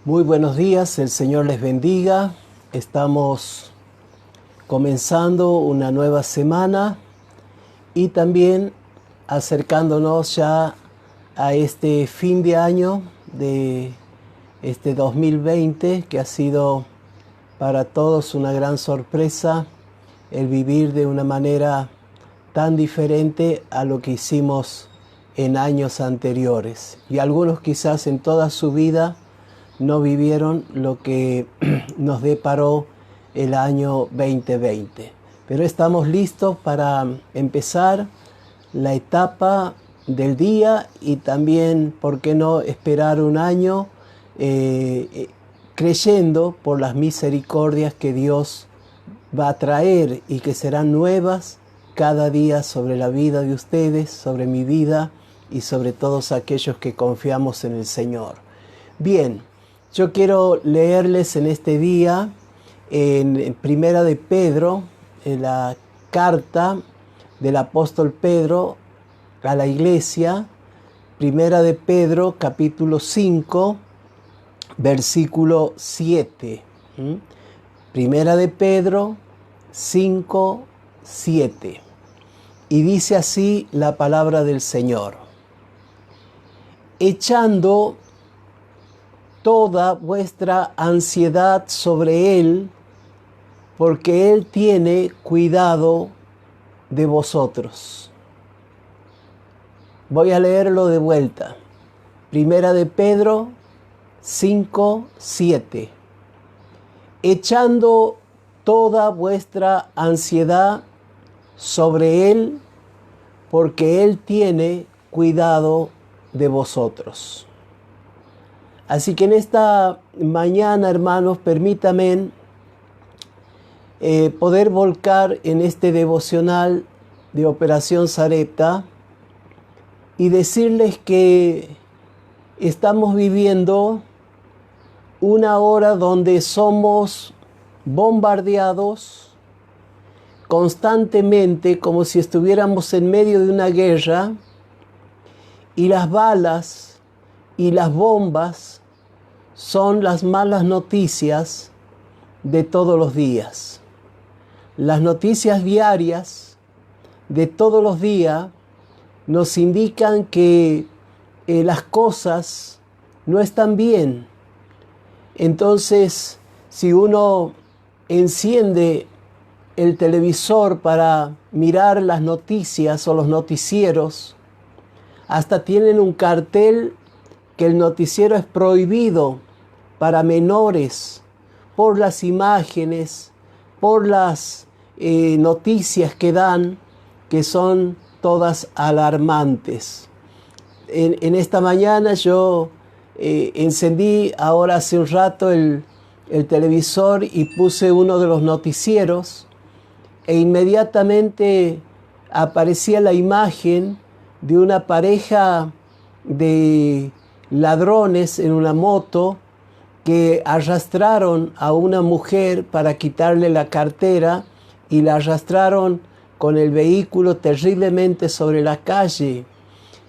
Muy buenos días, el Señor les bendiga. Estamos comenzando una nueva semana y también acercándonos ya a este fin de año de este 2020, que ha sido para todos una gran sorpresa el vivir de una manera tan diferente a lo que hicimos en años anteriores. Y algunos quizás en toda su vida no vivieron lo que nos deparó el año 2020. Pero estamos listos para empezar la etapa del día y también, ¿por qué no esperar un año creyendo por las misericordias que Dios va a traer y que serán nuevas cada día sobre la vida de ustedes, sobre mi vida y sobre todos aquellos que confiamos en el Señor? Bien, yo quiero leerles en este día en Primera de Pedro, en la carta del apóstol Pedro a la iglesia, Primera de Pedro, capítulo 5, versículo 7. Primera de Pedro 5, 7. Y dice así la palabra del Señor: echando toda vuestra ansiedad sobre Él, porque Él tiene cuidado de vosotros. Voy a leerlo de vuelta. Primera de Pedro 5, 7. Echando toda vuestra ansiedad sobre Él, porque Él tiene cuidado de vosotros. Así que en esta mañana, hermanos, permítanme poder volcar en este devocional de Operación Sarepta y decirles que estamos viviendo una hora donde somos bombardeados constantemente como si estuviéramos en medio de una guerra, y las balas y las bombas son las malas noticias de todos los días. Las noticias diarias de todos los días nos indican que las cosas no están bien. Entonces, si uno enciende el televisor para mirar las noticias o los noticieros, hasta tienen un cartel que el noticiero es prohibido para menores por las imágenes, por las noticias que dan, que son todas alarmantes. En esta mañana yo encendí ahora hace un rato el televisor y puse uno de los noticieros, e inmediatamente aparecía la imagen de una pareja de ladrones en una moto que arrastraron a una mujer para quitarle la cartera y la arrastraron con el vehículo terriblemente sobre la calle.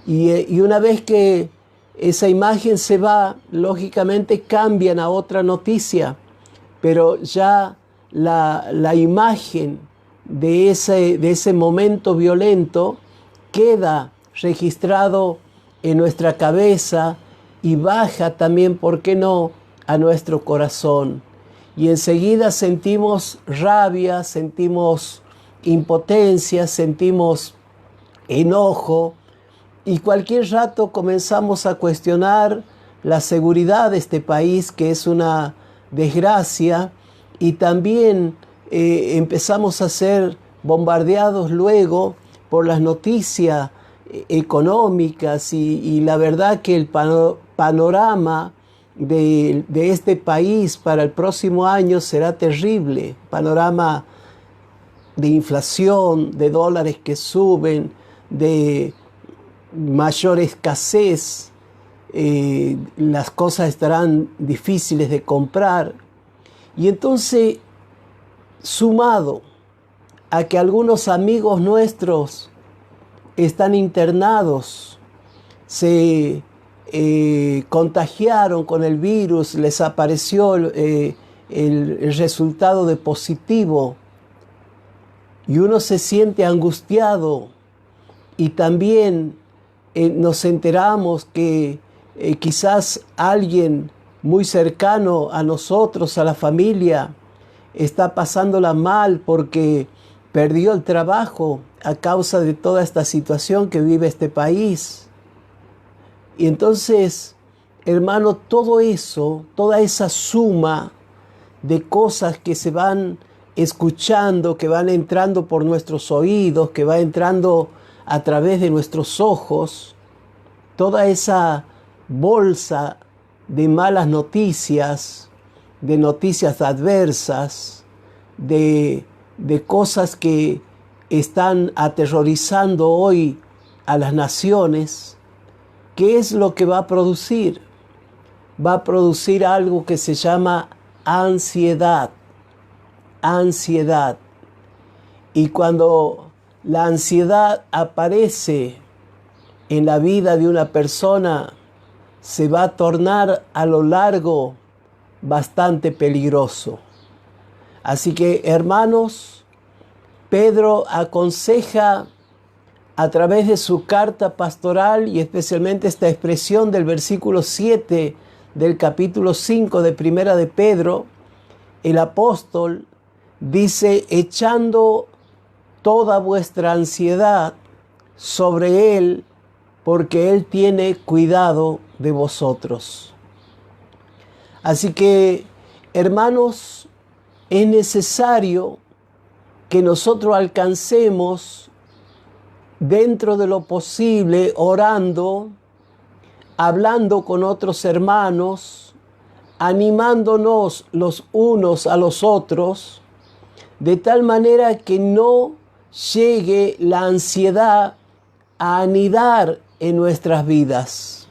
Y una vez que esa imagen se va, lógicamente cambian a otra noticia, pero ya la imagen de ese momento violento queda registrado en nuestra cabeza y baja también, ¿por qué no?, a nuestro corazón. Y enseguida sentimos rabia, sentimos impotencia, sentimos enojo, y cualquier rato comenzamos a cuestionar la seguridad de este país, que es una desgracia, y también empezamos a ser bombardeados luego por las noticias económicas, y la verdad que el panorama de este país para el próximo año será terrible. Panorama de inflación, de dólares que suben, de mayor escasez, las cosas estarán difíciles de comprar. Y entonces, sumado a que algunos amigos nuestros están internados, se contagiaron con el virus, les apareció el resultado de positivo y uno se siente angustiado y también nos enteramos que quizás alguien muy cercano a nosotros, a la familia, está pasándola mal porque perdió el trabajo a causa de toda esta situación que vive este país. Y entonces, hermano, todo eso, toda esa suma de cosas que se van escuchando, que van entrando por nuestros oídos, que va entrando a través de nuestros ojos, toda esa bolsa de malas noticias, de noticias adversas, de cosas que están aterrorizando hoy a las naciones, ¿qué es lo que va a producir? Va a producir algo que se llama ansiedad. Ansiedad. Y cuando la ansiedad aparece en la vida de una persona, se va a tornar a lo largo bastante peligroso. Así que, hermanos, Pedro aconseja a través de su carta pastoral y especialmente esta expresión del versículo 7 del capítulo 5 de Primera de Pedro, el apóstol dice: echando toda vuestra ansiedad sobre Él, porque Él tiene cuidado de vosotros. Así que, hermanos, es necesario que nosotros alcancemos dentro de lo posible, orando, hablando con otros hermanos, animándonos los unos a los otros, de tal manera que no llegue la ansiedad a anidar en nuestras vidas.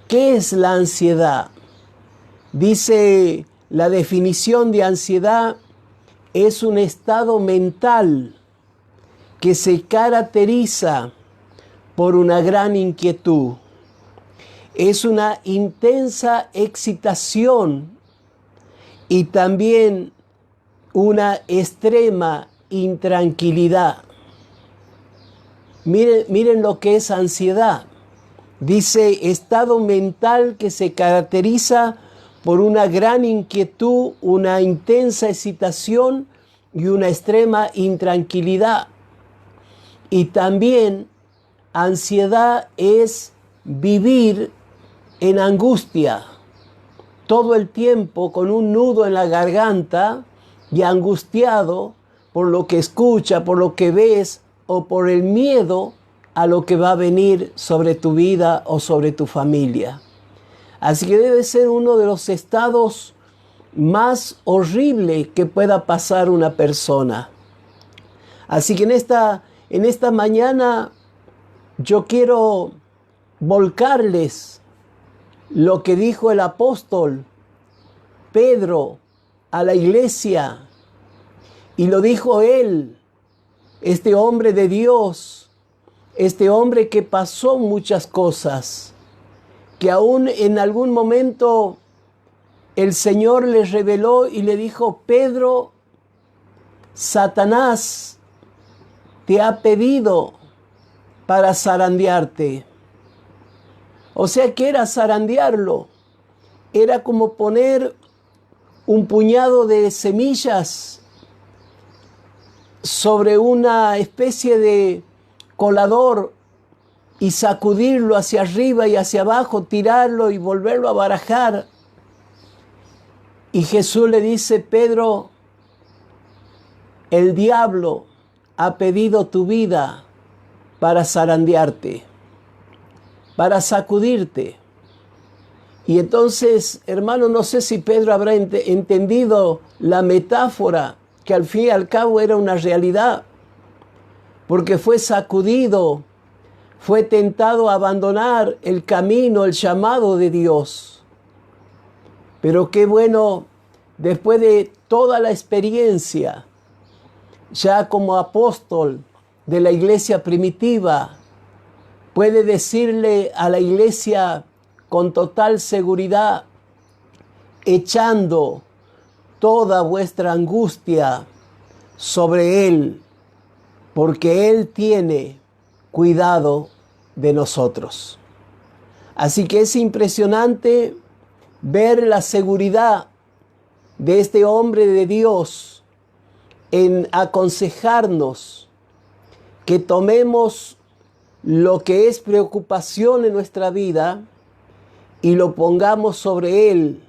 ¿Qué es la ansiedad? Dice la definición de ansiedad: es un estado mental que se caracteriza por una gran inquietud. Es una intensa excitación y también una extrema intranquilidad. Miren lo que es ansiedad. Dice: estado mental que se caracteriza por una gran inquietud, una intensa excitación y una extrema intranquilidad. Y también ansiedad es vivir en angustia, todo el tiempo con un nudo en la garganta y angustiado por lo que escucha, por lo que ves o por el miedo a lo que va a venir sobre tu vida o sobre tu familia. Así que debe ser uno de los estados más horribles que pueda pasar una persona. Así que en esta mañana yo quiero volcarles lo que dijo el apóstol Pedro a la iglesia, y lo dijo él, este hombre de Dios, este hombre que pasó muchas cosas, que aún en algún momento el Señor le reveló y le dijo: Pedro, Satanás te ha pedido para zarandearte. O sea, que era zarandearlo. Era como poner un puñado de semillas sobre una especie de colador y sacudirlo hacia arriba y hacia abajo, tirarlo y volverlo a barajar. Y Jesús le dice: Pedro, el diablo ha pedido tu vida para zarandearte, para sacudirte. Y entonces, hermano, no sé si Pedro habrá entendido la metáfora, que al fin y al cabo era una realidad, porque fue sacudido, fue tentado a abandonar el camino, el llamado de Dios. Pero qué bueno, después de toda la experiencia, ya como apóstol de la iglesia primitiva, puede decirle a la iglesia con total seguridad, echando toda vuestra angustia sobre Él, porque Él tiene cuidado de nosotros. Así que es impresionante ver la seguridad de este hombre de Dios en aconsejarnos que tomemos lo que es preocupación en nuestra vida y lo pongamos sobre Él,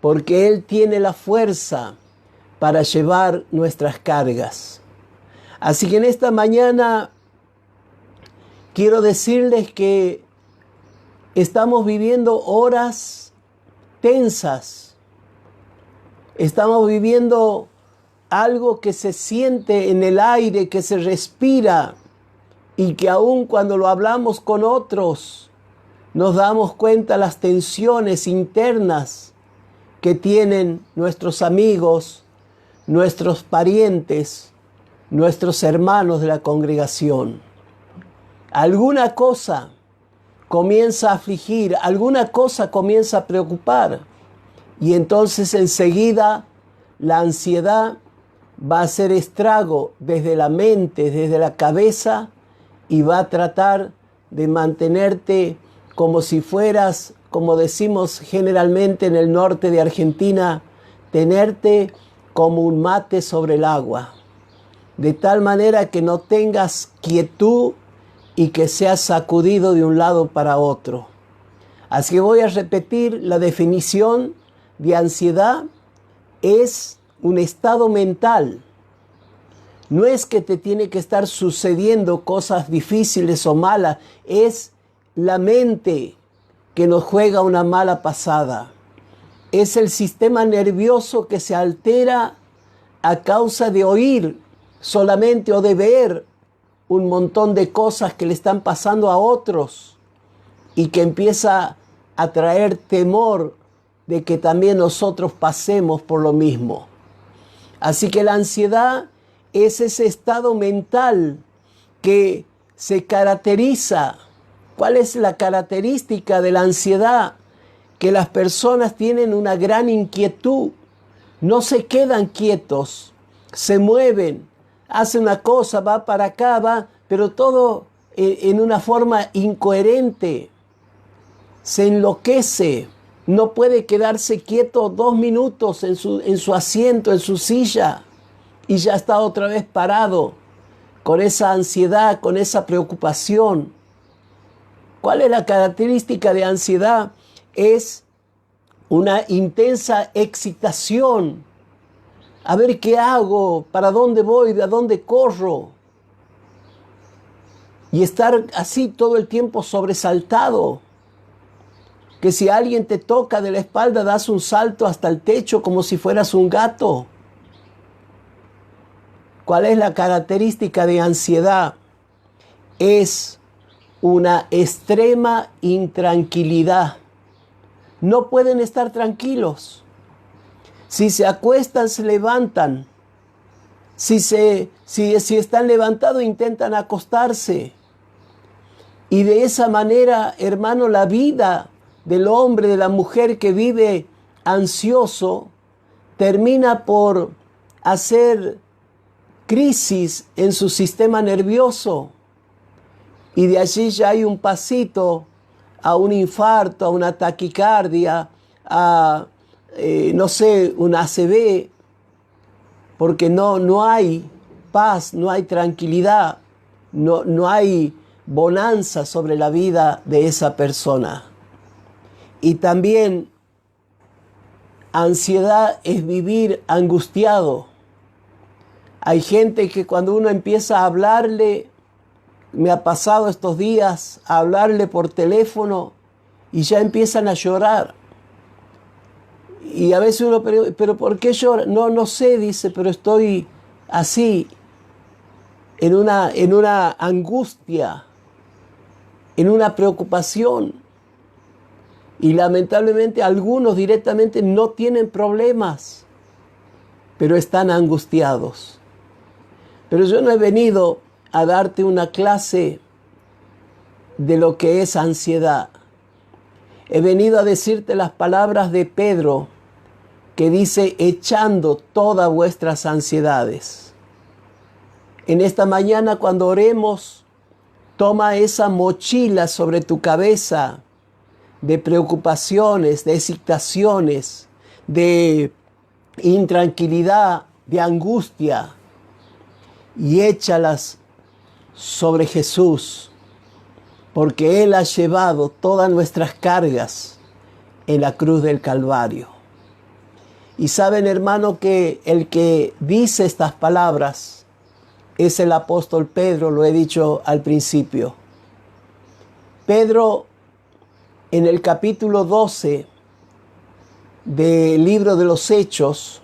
porque Él tiene la fuerza para llevar nuestras cargas. Así que en esta mañana quiero decirles que estamos viviendo horas tensas. Estamos viviendo algo que se siente en el aire, que se respira y que aun cuando lo hablamos con otros, nos damos cuenta las tensiones internas que tienen nuestros amigos, nuestros parientes, nuestros hermanos de la congregación. Alguna cosa comienza a afligir, alguna cosa comienza a preocupar y entonces enseguida la ansiedad va a hacer estrago desde la mente, desde la cabeza y va a tratar de mantenerte como si fueras, como decimos generalmente en el norte de Argentina, tenerte como un mate sobre el agua, de tal manera que no tengas quietud y que seas sacudido de un lado para otro. Así que voy a repetir la definición de ansiedad. Es un estado mental. No es que te tiene que estar sucediendo cosas difíciles o malas, es la mente que nos juega una mala pasada. Es el sistema nervioso que se altera a causa de oír solamente o de ver un montón de cosas que le están pasando a otros y que empieza a traer temor de que también nosotros pasemos por lo mismo. Así que la ansiedad es ese estado mental que se caracteriza. ¿Cuál es la característica de la ansiedad? Que las personas tienen una gran inquietud, no se quedan quietos, se mueven, hacen una cosa, va para acá, va, pero todo en una forma incoherente, se enloquece, no puede quedarse quieto 2 minutos en su asiento, en su silla, y ya está otra vez parado, con esa ansiedad, con esa preocupación. ¿Cuál es la característica de ansiedad? Es una intensa excitación. A ver qué hago, para dónde voy, de a dónde corro. Y estar así todo el tiempo sobresaltado. Que si alguien te toca de la espalda, das un salto hasta el techo como si fueras un gato. ¿Cuál es la característica de ansiedad? Es una extrema intranquilidad. No pueden estar tranquilos. Si se acuestan, se levantan. Si están levantados, intentan acostarse. Y de esa manera, hermano, la vida del hombre, de la mujer que vive ansioso, termina por hacer crisis en su sistema nervioso. Y de allí ya hay un pasito a un infarto, a una taquicardia, a, un ACV, porque no hay paz, no hay tranquilidad, no hay bonanza sobre la vida de esa persona. Y también ansiedad es vivir angustiado. Hay gente que cuando uno empieza a hablarle, me ha pasado estos días a hablarle por teléfono y ya empiezan a llorar. Y a veces uno, pero ¿por qué llora? No sé, dice, pero estoy así, en una angustia, en una preocupación. Y lamentablemente algunos directamente no tienen problemas, pero están angustiados. Pero yo no he venido a darte una clase de lo que es ansiedad. He venido a decirte las palabras de Pedro, que dice, echando todas vuestras ansiedades. En esta mañana, cuando oremos, toma esa mochila sobre tu cabeza de preocupaciones, de excitaciones, de intranquilidad, de angustia, y échalas sobre Jesús, porque Él ha llevado todas nuestras cargas en la cruz del Calvario. Y saben, hermano, que el que dice estas palabras es el apóstol Pedro, lo he dicho al principio. Pedro, en el capítulo 12 del libro de los Hechos,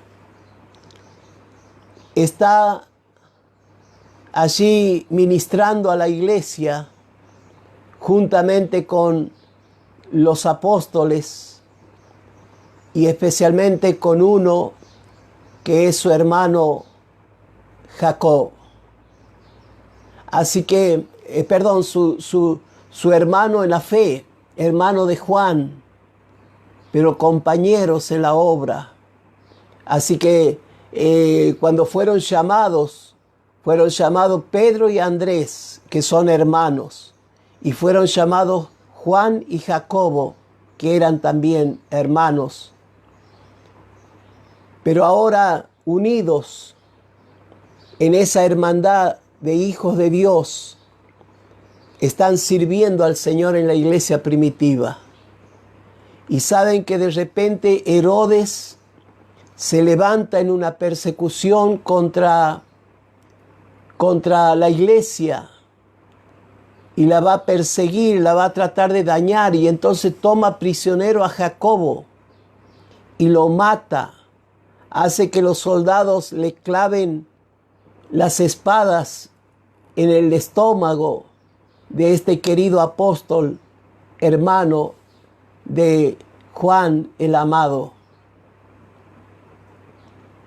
está allí ministrando a la iglesia juntamente con los apóstoles y especialmente con uno que es su hermano Jacob. Así que, su hermano en la fe, hermano de Juan, pero compañeros en la obra. Así que cuando fueron llamados Pedro y Andrés, que son hermanos, y fueron llamados Juan y Jacobo, que eran también hermanos. Pero ahora unidos en esa hermandad de hijos de Dios, están sirviendo al Señor en la iglesia primitiva. Y saben que de repente Herodes se levanta en una persecución contra la iglesia y la va a perseguir, la va a tratar de dañar, y entonces toma prisionero a Jacobo y lo mata. Hace que los soldados le claven las espadas en el estómago de este querido apóstol, hermano de Juan el amado,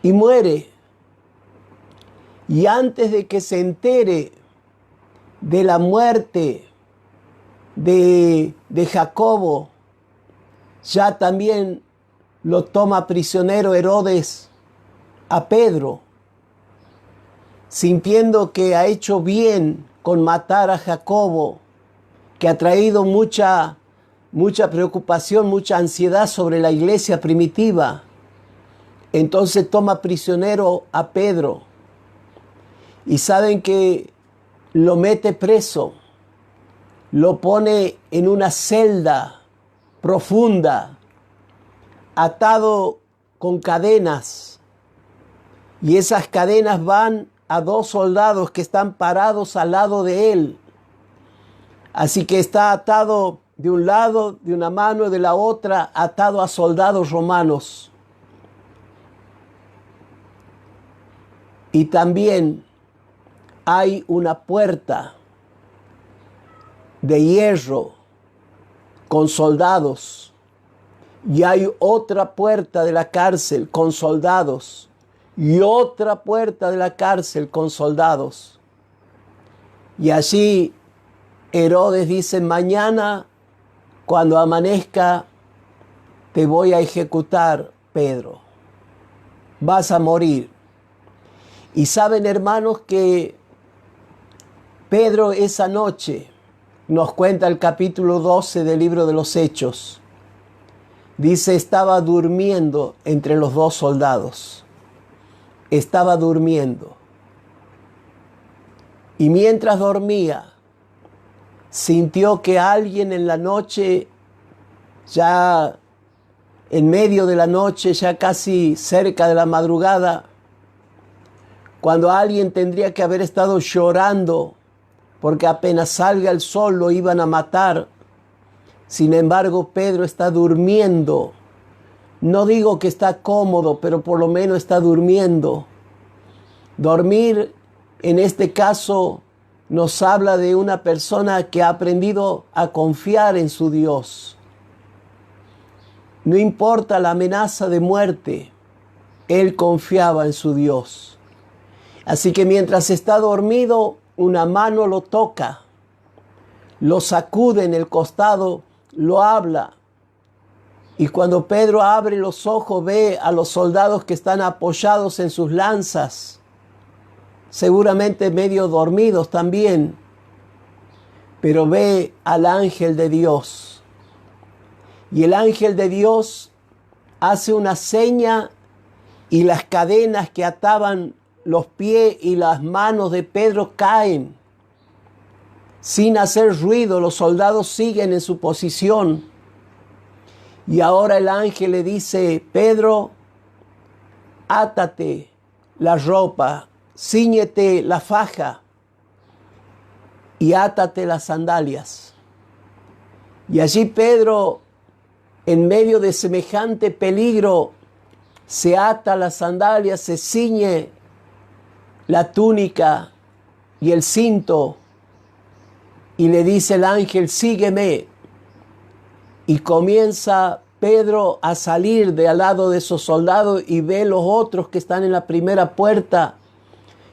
y muere. Y antes de que se entere de la muerte de Jacobo, ya también lo toma prisionero Herodes a Pedro, sintiendo que ha hecho bien con matar a Jacobo, que ha traído mucha preocupación, mucha ansiedad sobre la iglesia primitiva. Entonces toma prisionero a Pedro y saben que lo mete preso, lo pone en una celda profunda, atado con cadenas, y esas cadenas van a 2 soldados que están parados al lado de él. Así que está atado de un lado, de una mano y de la otra, atado a soldados romanos. Y también hay una puerta de hierro con soldados, y hay otra puerta de la cárcel con soldados, y otra puerta de la cárcel con soldados. Y allí Herodes dice: mañana, cuando amanezca, te voy a ejecutar, Pedro. Vas a morir. Y saben, hermanos, que Pedro esa noche, nos cuenta el capítulo 12 del libro de los Hechos, dice, estaba durmiendo entre los 2 soldados. Estaba durmiendo. Y mientras dormía, sintió que alguien en la noche, ya en medio de la noche, ya casi cerca de la madrugada, cuando alguien tendría que haber estado llorando porque apenas salga el sol lo iban a matar. Sin embargo, Pedro está durmiendo. No digo que está cómodo, pero por lo menos está durmiendo. Dormir, en este caso, nos habla de una persona que ha aprendido a confiar en su Dios. No importa la amenaza de muerte, él confiaba en su Dios. Así que mientras está dormido, una mano lo toca lo sacude en el costado, lo habla. Y cuando Pedro abre los ojos, ve a los soldados que están apoyados en sus lanzas, seguramente medio dormidos también, pero ve al ángel de Dios. Y el ángel de Dios hace una seña y las cadenas que ataban los pies y las manos de Pedro caen. Sin hacer ruido, los soldados siguen en su posición. Y ahora el ángel le dice: Pedro, átate la ropa, cíñete la faja y átate las sandalias. Y allí Pedro, en medio de semejante peligro, se ata las sandalias, se ciñe la túnica y el cinto, y le dice el ángel: sígueme. Y comienza Pedro a salir de al lado de esos soldados y ve los otros que están en la primera puerta.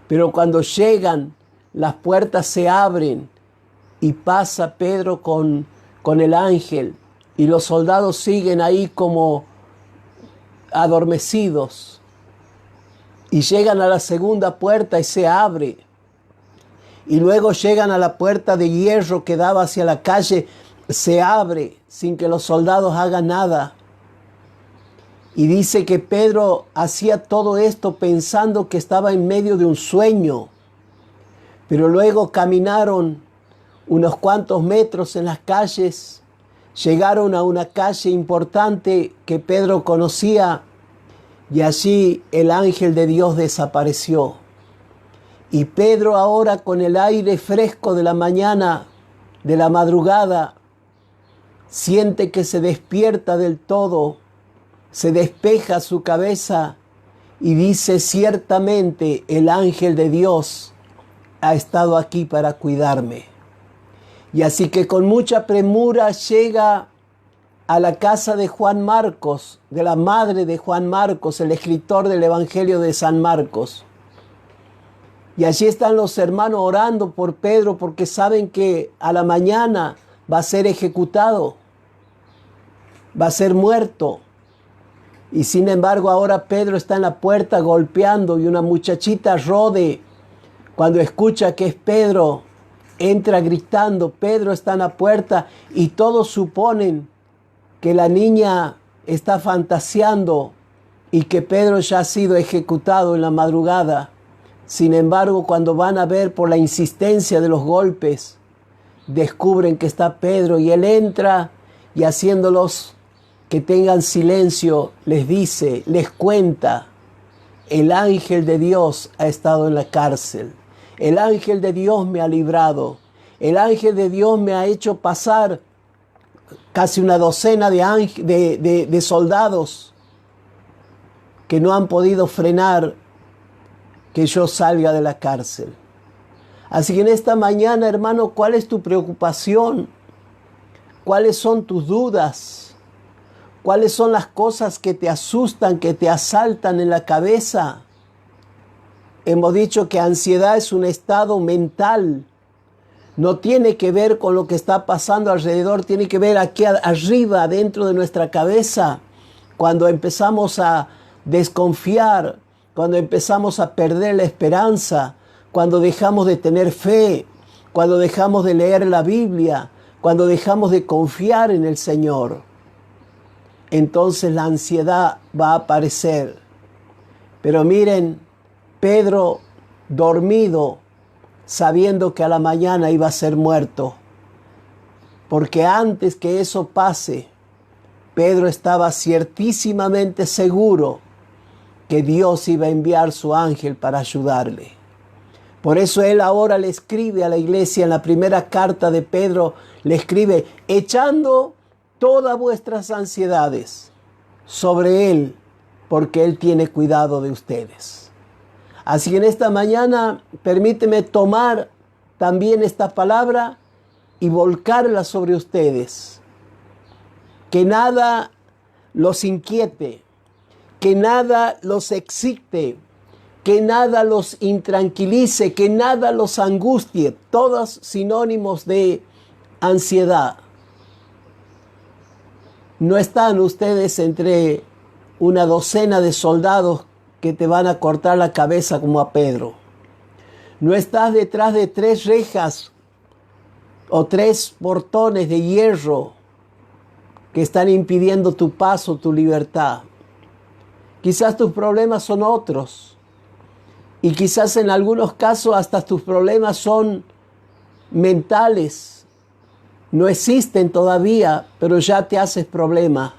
Pero cuando llegan, las puertas se abren y pasa Pedro con el ángel. Y los soldados siguen ahí como adormecidos. Y llegan a la segunda puerta y se abre. Y luego llegan a la puerta de hierro que daba hacia la calle. Se abre sin que los soldados hagan nada. Y dice que Pedro hacía todo esto pensando que estaba en medio de un sueño. Pero luego caminaron unos cuantos metros en las calles, llegaron a una calle importante que Pedro conocía, y allí el ángel de Dios desapareció. Y Pedro ahora, con el aire fresco de la mañana, de la madrugada, siente que se despierta del todo, se despeja su cabeza y dice: ciertamente el ángel de Dios ha estado aquí para cuidarme. Y así que con mucha premura llega a la casa de Juan Marcos, de la madre de Juan Marcos, el escritor del Evangelio de San Marcos. Y allí están los hermanos orando por Pedro porque saben que a la mañana va a ser ejecutado, va a ser muerto. Y sin embargo ahora Pedro está en la puerta golpeando, y una muchachita Rode, cuando escucha que es Pedro, entra gritando: Pedro está en la puerta, y todos suponen que la niña está fantaseando y que Pedro ya ha sido ejecutado en la madrugada. Sin embargo, cuando van a ver por la insistencia de los golpes, descubren que está Pedro, y él entra y, haciéndolos que tengan silencio, les dice, les cuenta: el ángel de Dios ha estado en la cárcel, el ángel de Dios me ha librado, el ángel de Dios me ha hecho pasar casi una docena de soldados que no han podido frenar que yo salga de la cárcel. Así que en esta mañana, hermano, ¿cuál es tu preocupación? ¿Cuáles son tus dudas? ¿Cuáles son las cosas que te asustan, que te asaltan en la cabeza? Hemos dicho que ansiedad es un estado mental. No tiene que ver con lo que está pasando alrededor, tiene que ver aquí arriba, dentro de nuestra cabeza. Cuando empezamos a desconfiar, cuando empezamos a perder la esperanza, cuando dejamos de tener fe, cuando dejamos de leer la Biblia, cuando dejamos de confiar en el Señor, entonces la ansiedad va a aparecer. Pero miren, Pedro dormido, sabiendo que a la mañana iba a ser muerto, porque antes que eso pase, Pedro estaba ciertísimamente seguro que Dios iba a enviar su ángel para ayudarle. Por eso él ahora le escribe a la iglesia, en la primera carta de Pedro, le escribe: echando todas vuestras ansiedades sobre él, porque él tiene cuidado de ustedes. Así que en esta mañana, permíteme tomar también esta palabra y volcarla sobre ustedes. Que nada los inquiete, que nada los excite, que nada los intranquilice, que nada los angustie. Todos sinónimos de ansiedad. No están ustedes entre una docena de soldados que te van a cortar la cabeza como a Pedro. No estás detrás de 3 rejas o 3 portones de hierro que están impidiendo tu paso, tu libertad. Quizás tus problemas son otros. Y quizás en algunos casos hasta tus problemas son mentales. No existen todavía, pero ya te haces problema.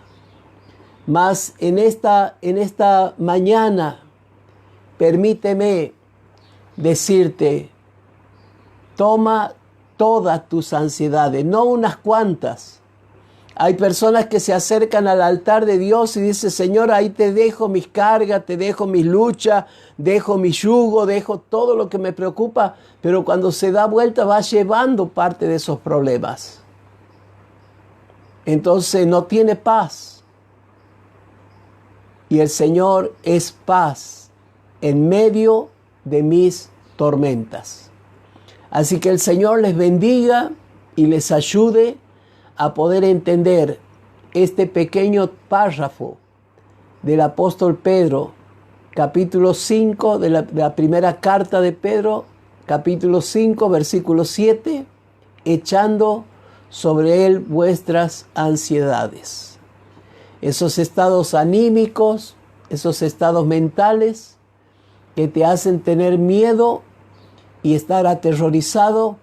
Mas en esta mañana, permíteme decirte, toma todas tus ansiedades, no unas cuantas. Hay personas que se acercan al altar de Dios y dicen, Señor, ahí te dejo mis cargas, te dejo mis luchas, dejo mi yugo, dejo todo lo que me preocupa, pero cuando se da vuelta va llevando parte de esos problemas. Entonces no tiene paz. Y el Señor es paz en medio de mis tormentas. Así que el Señor les bendiga y les ayude a poder entender este pequeño párrafo del apóstol Pedro, capítulo 5 de la primera carta de Pedro, capítulo 5, versículo 7, echando sobre él vuestras ansiedades. Esos estados anímicos, esos estados mentales que te hacen tener miedo y estar aterrorizado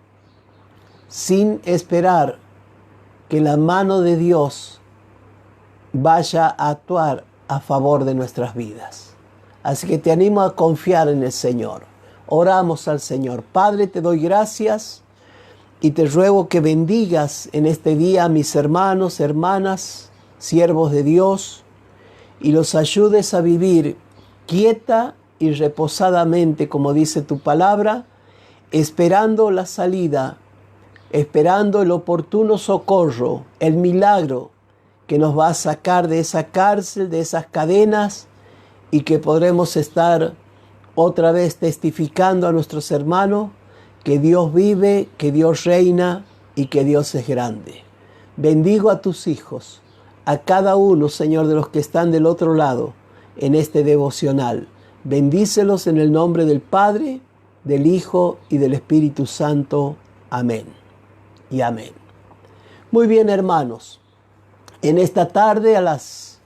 sin esperar que la mano de Dios vaya a actuar a favor de nuestras vidas. Así que te animo a confiar en el Señor. Oramos al Señor. Padre, te doy gracias y te ruego que bendigas en este día a mis hermanos, hermanas, siervos de Dios, y los ayudes a vivir quieta y reposadamente, como dice tu palabra, esperando la salida, esperando el oportuno socorro, el milagro que nos va a sacar de esa cárcel, de esas cadenas, y que podremos estar otra vez testificando a nuestros hermanos que Dios vive, que Dios reina y que Dios es grande. Bendigo a tus hijos, a cada uno, Señor, de los que están del otro lado en este devocional. Bendícelos en el nombre del Padre, del Hijo y del Espíritu Santo. Amén y amén. Muy bien, hermanos. En esta tarde, a las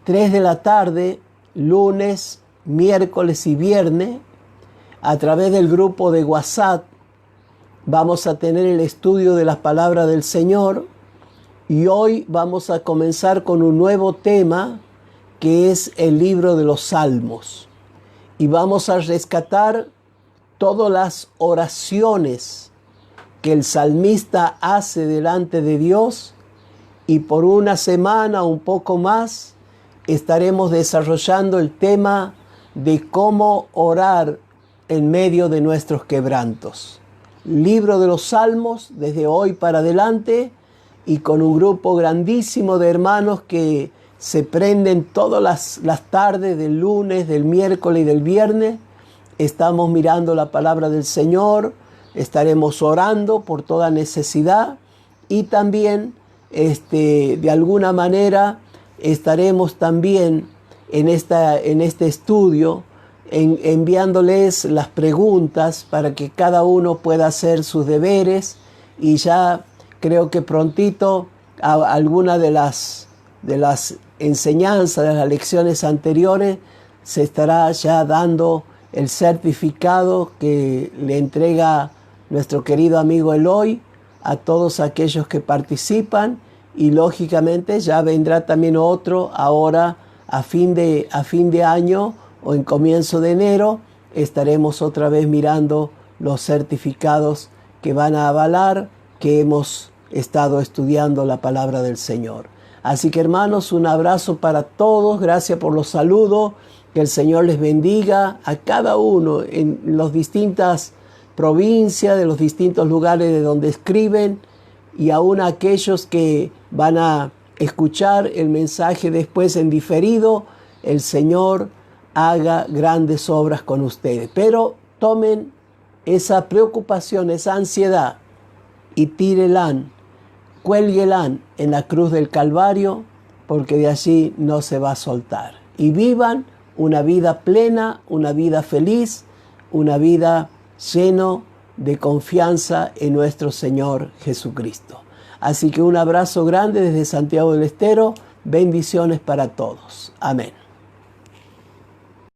3 de la tarde, lunes, miércoles y viernes, a través del grupo de WhatsApp, vamos a tener el estudio de las palabras del Señor. Y hoy vamos a comenzar con un nuevo tema, que es el libro de los Salmos. Y vamos a rescatar todas las oraciones que el salmista hace delante de Dios, y por una semana, un poco más, estaremos desarrollando el tema de cómo orar en medio de nuestros quebrantos. Libro de los Salmos, desde hoy para adelante, y con un grupo grandísimo de hermanos que se prenden todas las tardes del lunes, del miércoles y del viernes. Estamos mirando la palabra del Señor, estaremos orando por toda necesidad, y también de alguna manera estaremos también en este estudio enviándoles las preguntas para que cada uno pueda hacer sus deberes, y ya creo que prontito alguna de las enseñanzas, de las lecciones anteriores, se estará ya dando el certificado que le entrega nuestro querido amigo Eloy a todos aquellos que participan, y lógicamente ya vendrá también otro ahora a fin de año o en comienzo de enero. Estaremos otra vez mirando los certificados que van a avalar que hemos estado estudiando la palabra del Señor. Así que, hermanos, un abrazo para todos. Gracias por los saludos. Que el Señor les bendiga a cada uno en las distintas provincias, de los distintos lugares de donde escriben, y aún a aquellos que van a escuchar el mensaje después en diferido. El Señor haga grandes obras con ustedes. Pero tomen esa preocupación, esa ansiedad, y tírelan, cuélguelan en la cruz del Calvario, porque de allí no se va a soltar. Y vivan una vida plena, una vida feliz, una vida lleno de confianza en nuestro Señor Jesucristo. Así que un abrazo grande desde Santiago del Estero. Bendiciones para todos. Amén.